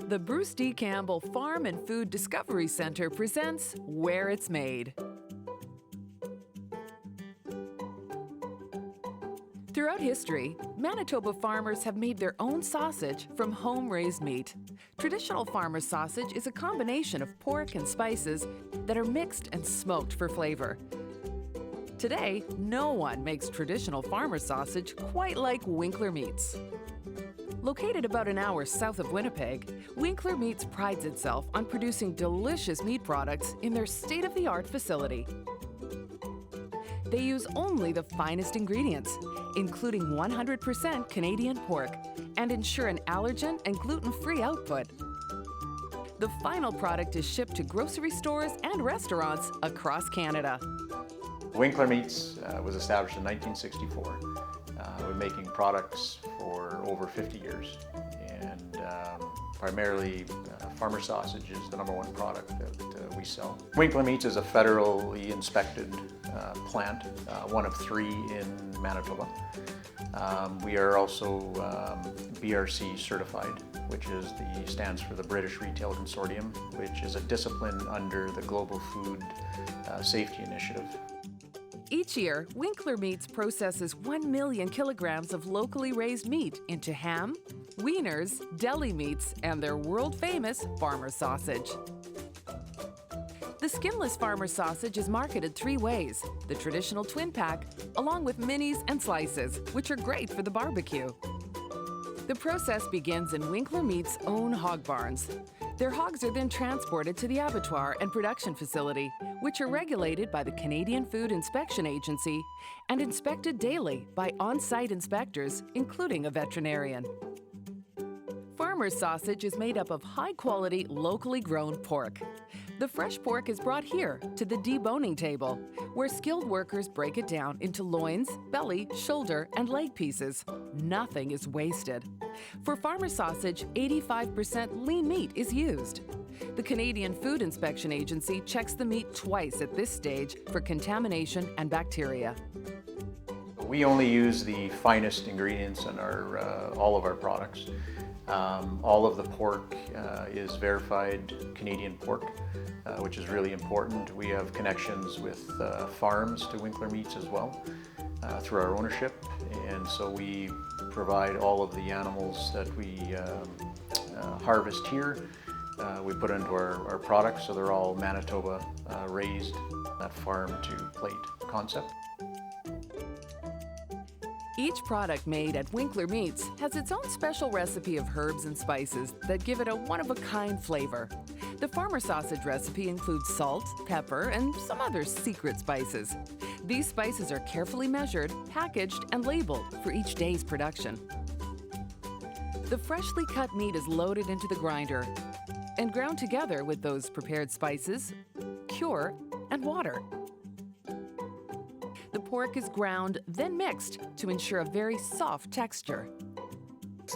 The Bruce D. Campbell Farm and Food Discovery Center presents Where It's Made. Throughout history, Manitoba farmers have made their own sausage from home-raised meat. Traditional farmer sausage is a combination of pork and spices that are mixed and smoked for flavor. Today, no one makes traditional farmer sausage quite like Winkler Meats. Located about an hour south of Winnipeg, Winkler Meats prides itself on producing delicious meat products in their state-of-the-art facility. They use only the finest ingredients, including 100% Canadian pork, and ensure an allergen and gluten-free output. The final product is shipped to grocery stores and restaurants across Canada. Winkler Meats was established in 1964. We're making products for over 50 years, and primarily farmer sausage is the #1 product that we sell. Winkler Meats is a federally inspected plant, one of 3 in Manitoba. We are also BRC certified, which stands for the British Retail Consortium, which is a discipline under the Global Food Safety Initiative. Each year, Winkler Meats processes 1 million kilograms of locally raised meat into ham, wieners, deli meats, and their world-famous farmer sausage. The skinless farmer sausage is marketed 3 ways: the traditional twin pack, along with minis and slices, which are great for the barbecue. The process begins in Winkler Meats' own hog barns. Their hogs are then transported to the abattoir and production facility, which are regulated by the Canadian Food Inspection Agency and inspected daily by on-site inspectors, including a veterinarian. Farmer's sausage is made up of high-quality, locally grown pork. The fresh pork is brought here to the deboning table, where skilled workers break it down into loins, belly, shoulder, and leg pieces. Nothing is wasted. For farmer sausage, 85% lean meat is used. The Canadian Food Inspection Agency checks the meat twice at this stage for contamination and bacteria. We only use the finest ingredients in all of our products. All of the pork is verified Canadian pork, which is really important. We have connections with farms to Winkler Meats as well through our ownership, and so we provide all of the animals that we harvest here. We put into our products, so they're all Manitoba raised, that farm to plate concept. Each product made at Winkler Meats has its own special recipe of herbs and spices that give it a one-of-a-kind flavor. The farmer sausage recipe includes salt, pepper, and some other secret spices. These spices are carefully measured, packaged, and labeled for each day's production. The freshly cut meat is loaded into the grinder and ground together with those prepared spices, cure, and water. The pork is ground, then mixed to ensure a very soft texture.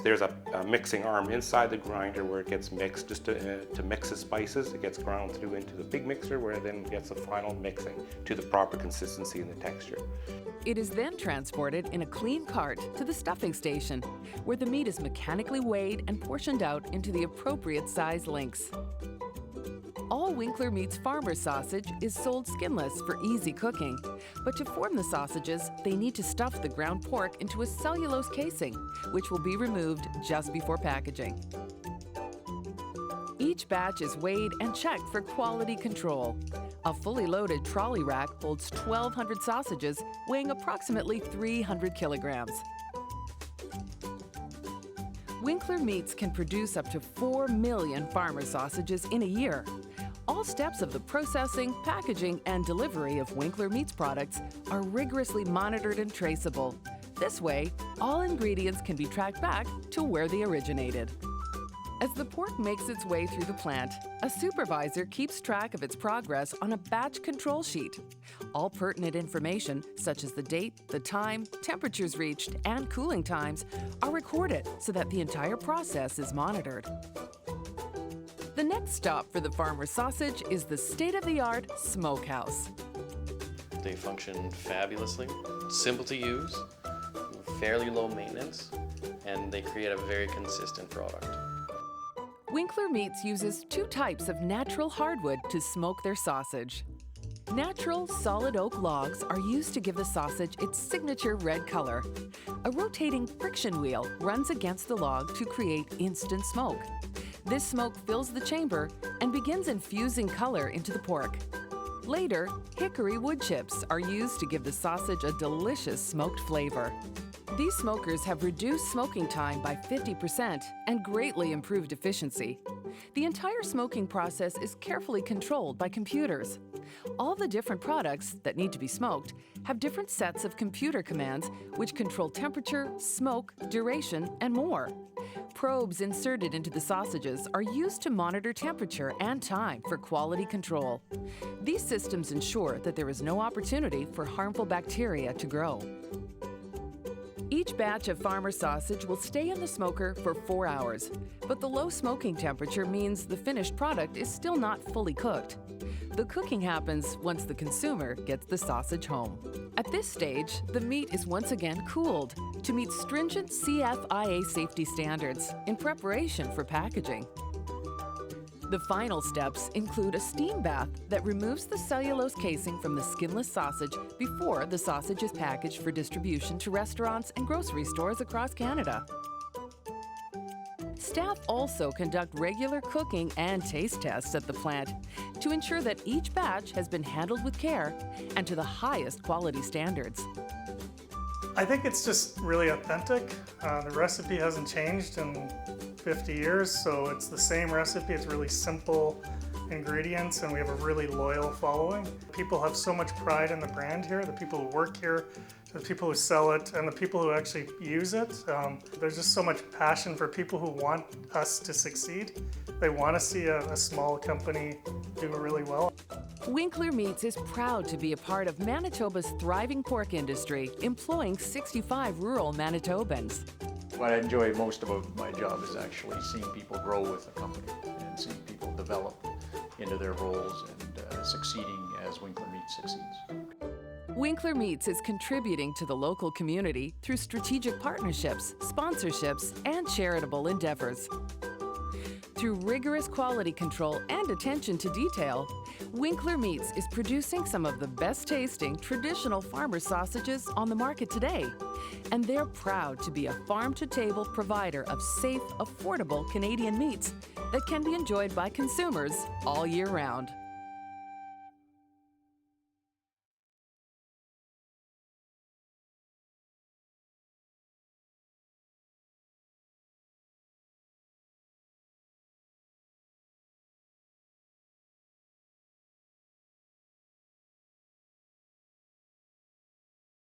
There's a mixing arm inside the grinder where it gets mixed just to mix the spices. It gets ground through into the big mixer where it then gets the final mixing to the proper consistency and the texture. It is then transported in a clean cart to the stuffing station, where the meat is mechanically weighed and portioned out into the appropriate size links. All Winkler Meats farmer sausage is sold skinless for easy cooking, but to form the sausages, they need to stuff the ground pork into a cellulose casing, which will be removed just before packaging. Each batch is weighed and checked for quality control. A fully loaded trolley rack holds 1,200 sausages weighing approximately 300 kilograms. Winkler Meats can produce up to 4 million farmer sausages in a year. All steps of the processing, packaging, and delivery of Winkler Meats products are rigorously monitored and traceable. This way, all ingredients can be tracked back to where they originated. As the pork makes its way through the plant, a supervisor keeps track of its progress on a batch control sheet. All pertinent information, such as the date, the time, temperatures reached, and cooling times, are recorded so that the entire process is monitored. The next stop for the farmer sausage is the state-of-the-art smokehouse. They function fabulously, simple to use, fairly low maintenance, and they create a very consistent product. Winkler Meats uses 2 types of natural hardwood to smoke their sausage. Natural solid oak logs are used to give the sausage its signature red color. A rotating friction wheel runs against the log to create instant smoke. This smoke fills the chamber and begins infusing color into the pork. Later, hickory wood chips are used to give the sausage a delicious smoked flavor. These smokers have reduced smoking time by 50% and greatly improved efficiency. The entire smoking process is carefully controlled by computers. All the different products that need to be smoked have different sets of computer commands which control temperature, smoke, duration, and more. Probes inserted into the sausages are used to monitor temperature and time for quality control. These systems ensure that there is no opportunity for harmful bacteria to grow. Each batch of farmer sausage will stay in the smoker for 4 hours, but the low smoking temperature means the finished product is still not fully cooked. The cooking happens once the consumer gets the sausage home. At this stage, the meat is once again cooled to meet stringent CFIA safety standards in preparation for packaging. The final steps include a steam bath that removes the cellulose casing from the skinless sausage before the sausage is packaged for distribution to restaurants and grocery stores across Canada. Staff also conduct regular cooking and taste tests at the plant to ensure that each batch has been handled with care and to the highest quality standards. I think it's just really authentic. The recipe hasn't changed in 50 years, so it's the same recipe. It's really simple ingredients, and we have a really loyal following. People have so much pride in the brand here, the people who work here, the people who sell it, and the people who actually use it. There's just so much passion for people who want us to succeed. They want to see a small company do really well. Winkler Meats is proud to be a part of Manitoba's thriving pork industry, employing 65 rural Manitobans. What I enjoy most about my job is actually seeing people grow with the company and seeing people develop into their roles and succeeding as Winkler Meats succeeds. Winkler Meats is contributing to the local community through strategic partnerships, sponsorships, and charitable endeavors. Through rigorous quality control and attention to detail, Winkler Meats is producing some of the best tasting traditional farmer sausages on the market today. And they're proud to be a farm-to-table provider of safe, affordable Canadian meats that can be enjoyed by consumers all year round.